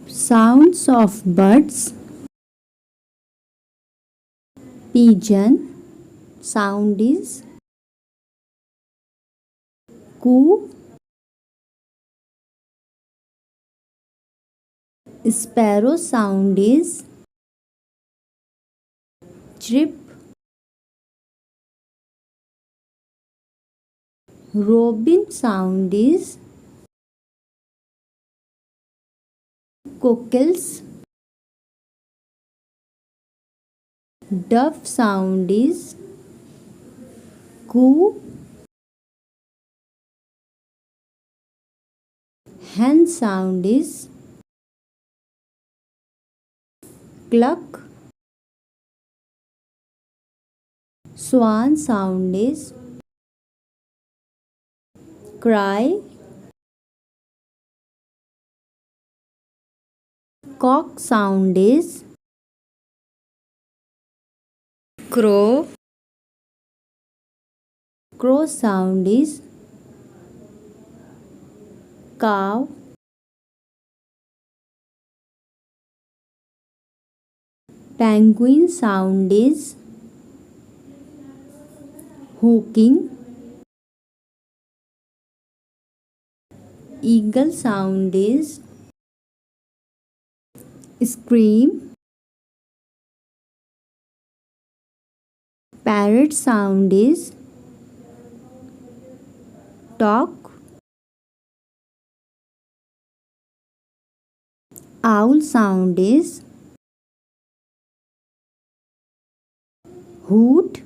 Sounds of birds. Pigeon. Sound is coo. Sparrow sound is chirp. Robin sound is cockles. Dove sound is coo. Hen sound is cluck. Swan sound is cry. Cock sound is crow. Crow sound is cow. Penguin sound is hooking. Eagle sound is scream. Parrot sound is talk. Owl sound is hoot.